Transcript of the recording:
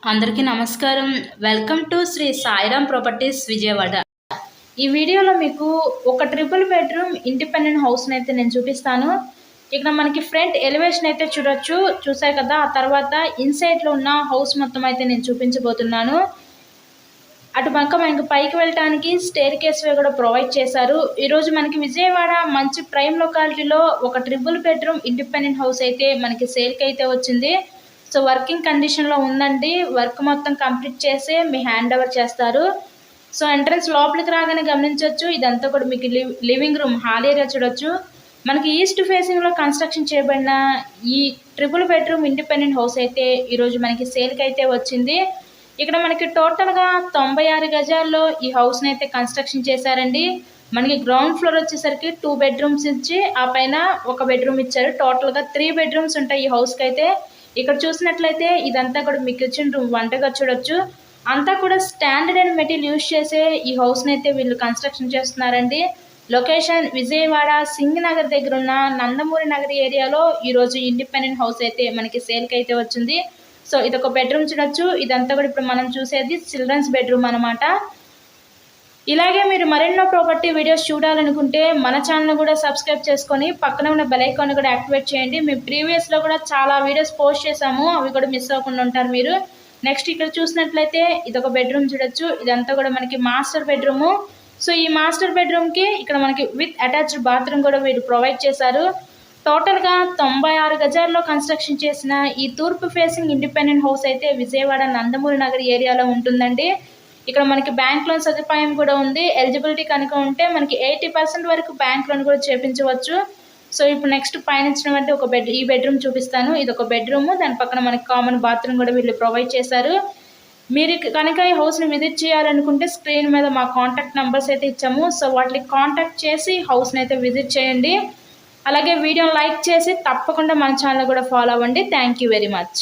అందరికీ నమస్కారం. Welcome to Shri Sairam properties Vijayawada. ఈ వీడియోలో మీకు ఒక ట్రిపుల్ బెడ్రూమ్ ఇండిపెండెంట్ హౌస్ని అయితే నేను చూపిస్తాను. ఇక్కడ మనకి ఫ్రంట్ ఎలివేషన్ అయితే చూడొచ్చు, చూసారు కదా. ఆ తర్వాత ఇన్సైడ్లో ఉన్న హౌస్ మొత్తం అయితే నేను చూపించబోతున్నాను. అటు పక్క మనకి పైకి వెళ్ళటానికి స్టేర్ కేస్ వే కూడా ప్రొవైడ్ చేశారు. ఈరోజు మనకి విజయవాడ మంచి ప్రైమ్ లొకాలిటీలో ఒక ట్రిపుల్ బెడ్రూమ్ ఇండిపెండెంట్ హౌస్ అయితే మనకి సేల్కి అయితే వచ్చింది. సో వర్కింగ్ కండిషన్లో ఉందండి. వర్క్ మొత్తం కంప్లీట్ చేసి మీ హ్యాండ్ ఓవర్ చేస్తారు. సో ఎంట్రన్స్ లోపలికి రాగానే గమనించవచ్చు, ఇదంతా కూడా మీకు లివింగ్ రూమ్ హాల్ ఏరియా చూడొచ్చు. మనకి ఈస్ట్ ఫేసింగ్లో కన్స్ట్రక్షన్ చేయబడిన ఈ ట్రిపుల్ బెడ్రూమ్ ఇండిపెండెంట్ హౌస్ అయితే ఈరోజు మనకి సేల్కి అయితే వచ్చింది. ఇక్కడ మనకి టోటల్గా 96 గజాల్లో ఈ హౌస్ని అయితే కన్స్ట్రక్షన్ చేశారండి. మనకి గ్రౌండ్ ఫ్లోర్ వచ్చేసరికి 2 బెడ్రూమ్స్ ఇచ్చి ఆ పైన ఒక బెడ్రూమ్ ఇచ్చారు. టోటల్గా 3 బెడ్రూమ్స్ ఉంటాయి ఈ హౌస్కి అయితే. ఇక్కడ చూసినట్లయితే ఇదంతా కూడా మీ కిచెన్ రూమ్, వంటగా చూడొచ్చు. అంతా కూడా స్టాండర్డ్ అండ్ మెటీరియల్ యూజ్ చేసే ఈ హౌస్ని అయితే వీళ్ళు కన్స్ట్రక్షన్ చేస్తున్నారండి. లొకేషన్ విజయవాడ సింగనగర్ దగ్గర ఉన్న నందమూరి నగర్ ఏరియాలో ఈరోజు ఇండిపెండెంట్ హౌస్ అయితే మనకి సేల్కి అయితే వచ్చింది. సో ఇదొక బెడ్రూమ్ చూడొచ్చు. ఇదంతా కూడా ఇప్పుడు మనం చూసేది చిల్డ్రన్స్ బెడ్రూమ్ అనమాట. ఇలాగే మీరు మరెన్నో ప్రాపర్టీ వీడియోస్ చూడాలనుకుంటే మన ఛానల్ కూడా సబ్స్క్రైబ్ చేసుకొని పక్కన ఉన్న బెల్ ఐకాన్ కూడా యాక్టివేట్ చేయండి. మేము ప్రీవియస్లో కూడా చాలా వీడియోస్ పోస్ట్ చేసాము, అవి కూడా మిస్ అవ్వకుండా ఉంటారు మీరు. నెక్స్ట్ ఇక్కడ చూసినట్లయితే ఇదొక బెడ్రూమ్ చూడొచ్చు. ఇదంతా కూడా మనకి మాస్టర్ బెడ్రూము. సో ఈ మాస్టర్ బెడ్రూమ్కి ఇక్కడ మనకి విత్ అటాచ్డ్ బాత్రూమ్ కూడా వీళ్ళు ప్రొవైడ్ చేశారు. టోటల్గా 96 గజాల్లో కన్స్ట్రక్షన్ చేసిన ఈ తూర్పు ఫేసింగ్ ఇండిపెండెంట్ హౌస్ అయితే విజయవాడ నందమూరి నగర్ ఏరియాలో ఉంటుందండి. ఇక్కడ మనకి బ్యాంక్ లోన్ సదుపాయం కూడా ఉంది. ఎలిజిబిలిటీ కనుక ఉంటే మనకి 80% వరకు బ్యాంక్ లోన్ కూడా చేపించవచ్చు. సో ఇప్పుడు నెక్స్ట్ పైన ఇచ్చినటువంటి ఒక ఈ బెడ్రూమ్ చూపిస్తాను. ఇది ఒక బెడ్రూమ్, దాని పక్కన మనకి కామన్ బాత్రూమ్ కూడా వీళ్ళు ప్రొవైడ్ చేశారు. మీరు కనుక ఈ హౌస్ని విజిట్ చేయాలనుకుంటే స్క్రీన్ మీద మా కాంటాక్ట్ నెంబర్స్ అయితే ఇచ్చాము. సో వాటిని కాంటాక్ట్ చేసి హౌస్ని అయితే విజిట్ చేయండి. అలాగే వీడియోని లైక్ చేసి తప్పకుండా మన ఛానల్ కూడా ఫాలో అవ్వండి. Thank you very much.